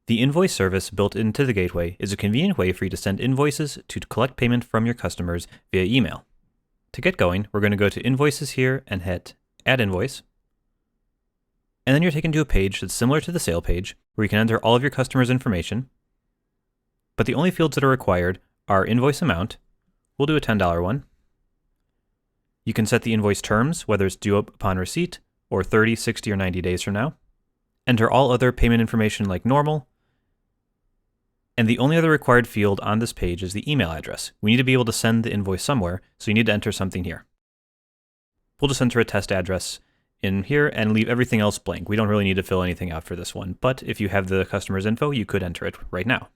The invoice service built into the gateway is a convenient way for you to send invoices to collect payment from your customers via email. To get going, we're going to go to Invoices here and hit Add Invoice. And then you're taken to a page that's similar to the sale page, where you can enter all of your customers' information. But the only fields that are required are invoice amount. We'll do a $10 one. You can set the invoice terms, whether it's due upon receipt or 30, 60, or 90 days from now. Enter all other payment information like normal. And the only other required field on this page is the email address. We need to be able to send the invoice somewhere, so you need to enter something here. We'll just enter a test address in here and leave everything else blank. We don't really need to fill anything out for this one, but if you have the customer's info, you could enter it right now.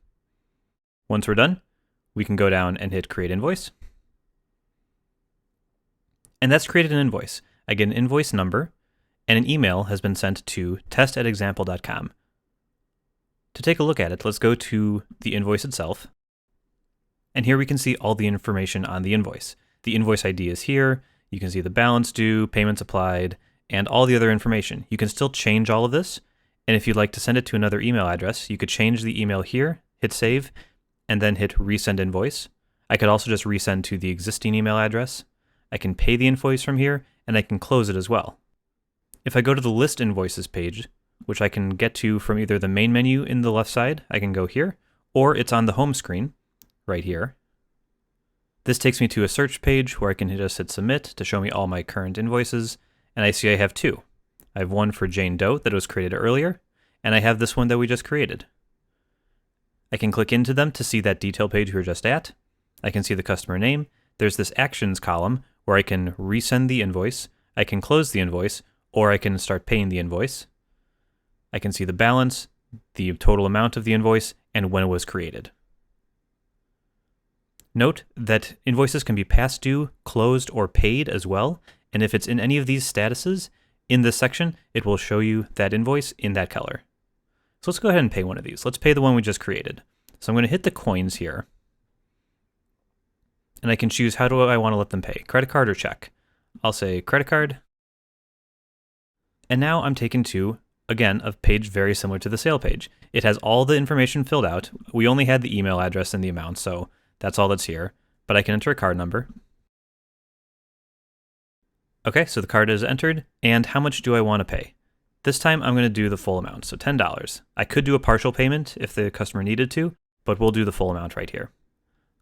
Once we're done, we can go down and hit Create Invoice. And that's created an invoice. I get an invoice number, and an email has been sent to test@example.com. To take a look at it, let's go to the invoice itself. And here we can see all the information on the invoice. The invoice ID is here. You can see the balance due, payments applied, and all the other information. You can still change all of this. And if you'd like to send it to another email address, you could change the email here, hit save, and then hit resend invoice. I could also just resend to the existing email address. I can pay the invoice from here, and I can close it as well. If I go to the list invoices page, which I can get to from either the main menu in the left side, I can go here, or it's on the home screen right here. This takes me to a search page where I can just hit submit to show me all my current invoices, and I see I have two. I have one for Jane Doe that was created earlier, and I have this one that we just created. I can click into them to see that detail page we were just at. I can see the customer name. There's this actions column where I can resend the invoice, I can close the invoice, or I can start paying the invoice. I can see the balance, the total amount of the invoice, and when it was created. Note that invoices can be past due, closed, or paid as well, and if it's in any of these statuses, in this section, it will show you that invoice in that color. So let's go ahead and pay one of these. Let's pay the one we just created. So I'm going to hit the coins here, and I can choose how do I want to let them pay, credit card or check. I'll say credit card, and now I'm taken to again, a page very similar to the sale page. It has all the information filled out. We only had the email address and the amount, so that's all that's here. But I can enter a card number. Okay, so the card is entered, and how much do I want to pay? This time I'm going to do the full amount, so $10. I could do a partial payment if the customer needed to, but we'll do the full amount right here.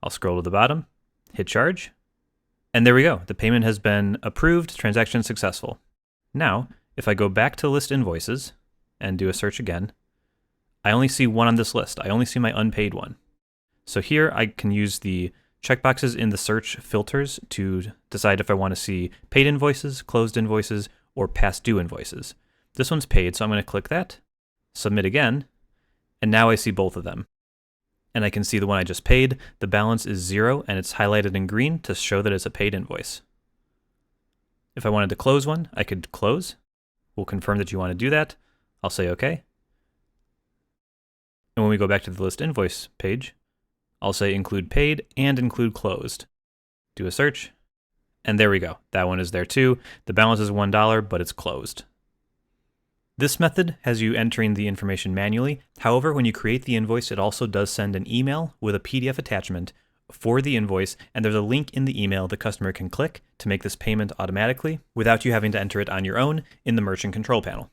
I'll scroll to the bottom, hit charge, and there we go. The payment has been approved, transaction successful. Now, if I go back to list invoices and do a search again, I only see one on this list. I only see my unpaid one. So here I can use the checkboxes in the search filters to decide if I want to see paid invoices, closed invoices, or past due invoices. This one's paid, so I'm going to click that, submit again, and now I see both of them. And I can see the one I just paid, the balance is 0, and it's highlighted in green to show that it's a paid invoice. If I wanted to close one, I could close. We'll confirm that you want to do that. I'll say OK. And when we go back to the list invoice page, I'll say include paid and include closed. Do a search, and there we go. That one is there too. The balance is $1, but it's closed. This method has you entering the information manually. However, when you create the invoice, it also does send an email with a PDF attachment for the invoice, and there's a link in the email the customer can click to make this payment automatically without you having to enter it on your own in the merchant control panel.